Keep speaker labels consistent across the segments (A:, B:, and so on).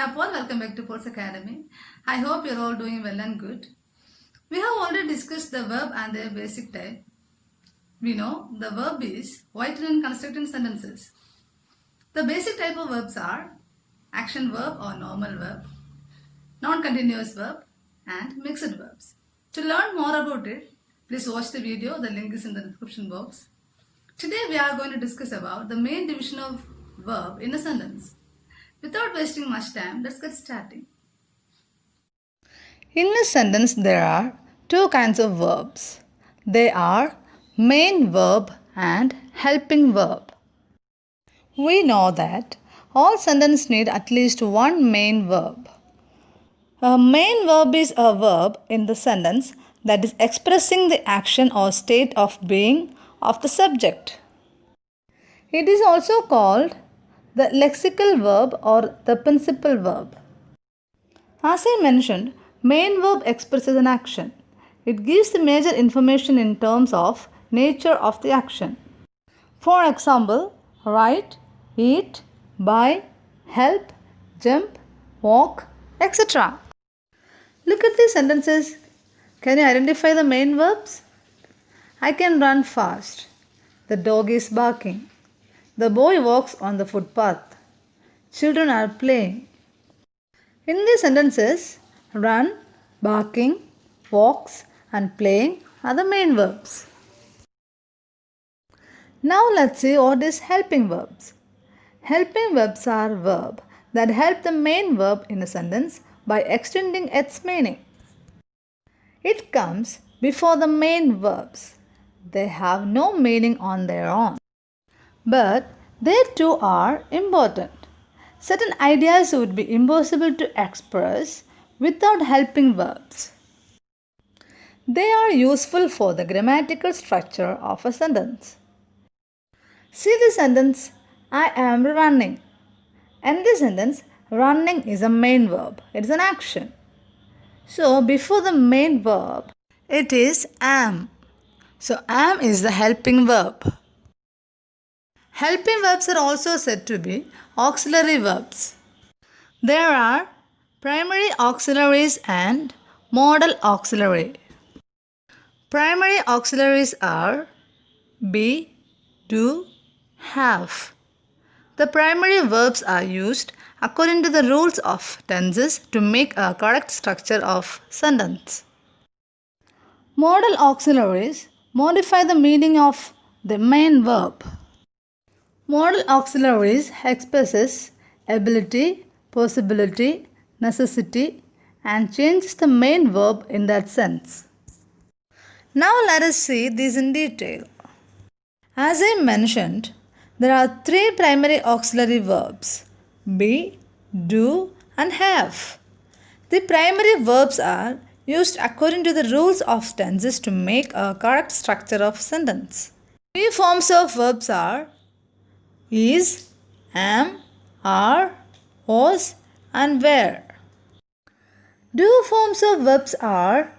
A: Paul. Welcome back to Paul's Academy. I hope you're all doing well and good. We have already discussed the verb and their basic type. We know the verb is vital in constructing sentences. The basic type of verbs are action verb or normal verb, non-continuous verb, and mixed verbs. To learn more about it, please watch the video. The link is in the description box. Today we are going to discuss about the main division of verb in a sentence. Without wasting much time, let's get started. In a sentence, there are two kinds of verbs. They are main verb and helping verb. We know that all sentences need at least one main verb. A main verb is a verb in the sentence that is expressing the action or state of being of the subject. It is also called the lexical verb or the principal verb. As I mentioned, main verb expresses an action. It gives the major information in terms of nature of the action. For example, write, eat, buy, help, jump, walk, etc. Look at these sentences. Can you identify the main verbs? I can run fast. The dog is barking. The boy walks on the footpath. Children are playing. In these sentences, run, barking, walks, and playing are the main verbs. Now let's see what is helping verbs. Helping verbs are verbs that help the main verb in a sentence by extending its meaning. It comes before the main verbs. They have no meaning on their own. But they too are important. Certain ideas would be impossible to express without helping verbs. They are useful for the grammatical structure of a sentence. See the sentence, I am running. In this sentence, running is a main verb. It is an action. So before the main verb, it is am. So am is the helping verb. Helping verbs are also said to be auxiliary verbs. There are primary auxiliaries and modal auxiliary. Primary auxiliaries are be, do, have. The primary verbs are used according to the rules of tenses to make a correct structure of sentence. Modal auxiliaries modify the meaning of the main verb. Modal auxiliaries expresses ability, possibility, necessity and changes the main verb in that sense. Now let us see these in detail. As I mentioned, there are three primary auxiliary verbs, be, do and have. The primary verbs are used according to the rules of tenses to make a correct structure of sentence. Three forms of verbs are is, am, are, was and were. Do forms of verbs are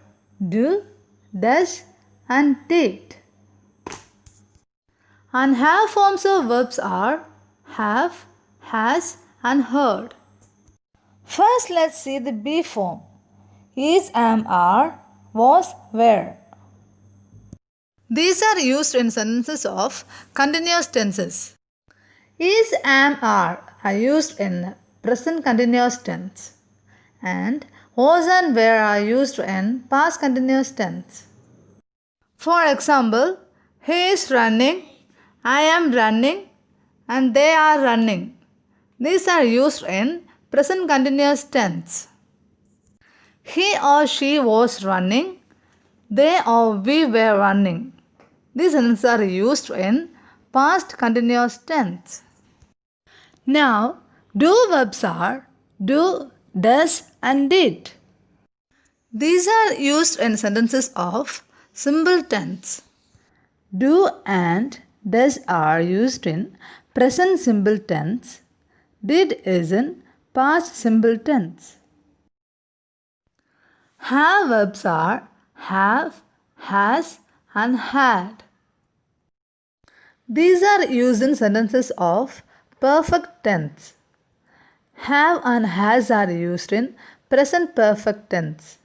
A: do, does and did. And have forms of verbs are have, has and heard. First let's see the be form. Is, am, are, was, were. These are used in sentences of continuous tenses. Is, am, are used in present continuous tense and was and were are used in past continuous tense. For example, he is running, I am running and they are running. These are used in present continuous tense. He or she was running, they or we were running. These sentences are used in past continuous tense. Now, do verbs are do, does and did. These are used in sentences of simple tense. Do and does are used in present simple tense. Did is in past simple tense. Have verbs are have, has and had. These are used in sentences of perfect tense. Have and has are used in present perfect tense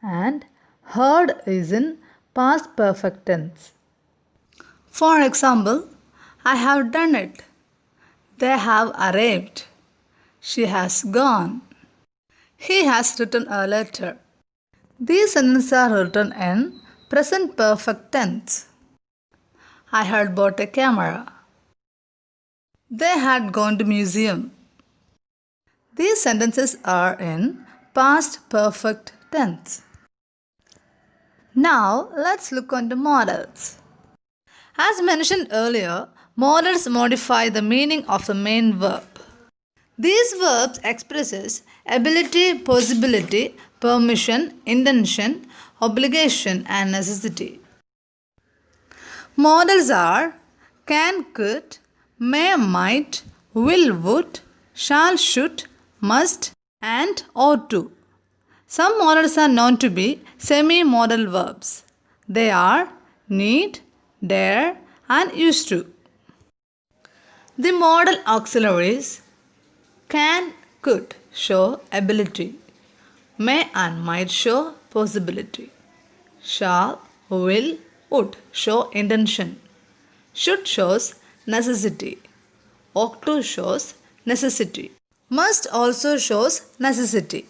A: and heard is in past perfect tense. For example, I have done it. They have arrived. She has gone. He has written a letter. These sentences are written in present perfect tense. I had bought a camera. They had gone to museum. These sentences are in past perfect tense. Now let's look on the modals. As mentioned earlier, modals modify the meaning of the main verb. These verbs expresses ability, possibility, permission, intention, obligation and necessity. Modals are can, could, may, might, will, would, shall, should, must and ought to. Some modals are known to be semi-modal verbs. They are need, dare and used to. The modal auxiliaries can, could show ability. May and might show possibility. Shall, will, would show intention. Should shows necessity. Ought to shows necessity. Must also shows necessity.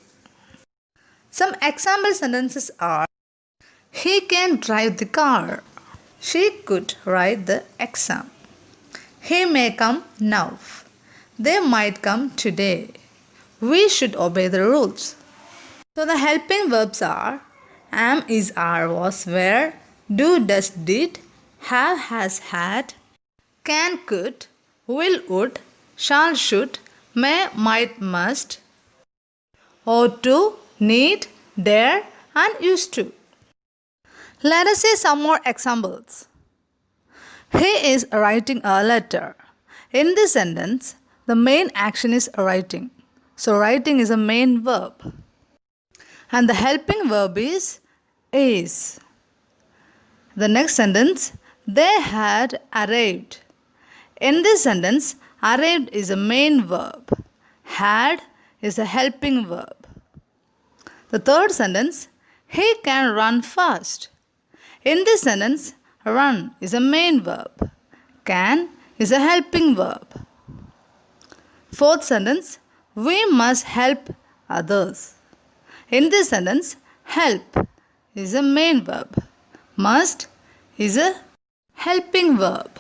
A: Some example sentences are he can drive the car. She could write the exam. He may come now. They might come today. We should obey the rules. So the helping verbs are am, is, are, was, were, do, does, did, have, has, had, can, could, will, would, shall, should, may, might, must, ought to, need, dare and used to. Let us see some more examples. He is writing a letter. In this sentence, the main action is writing. So writing is a main verb. And the helping verb is. The next sentence, they had arrived. In this sentence, arrived is a main verb. Had is a helping verb. The third sentence, he can run fast. In this sentence, run is a main verb. Can is a helping verb. Fourth sentence, we must help others. In this sentence, help is a main verb. Must is a helping verb.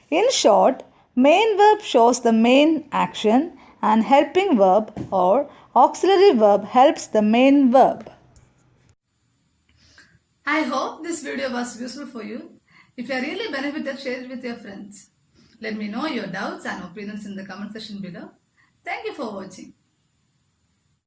A: In short, main verb shows the main action and helping verb or auxiliary verb helps the main verb. I hope this video was useful for you. If you are really benefited, share it with your friends. Let me know your doubts and opinions in the comment section below. Thank you for watching.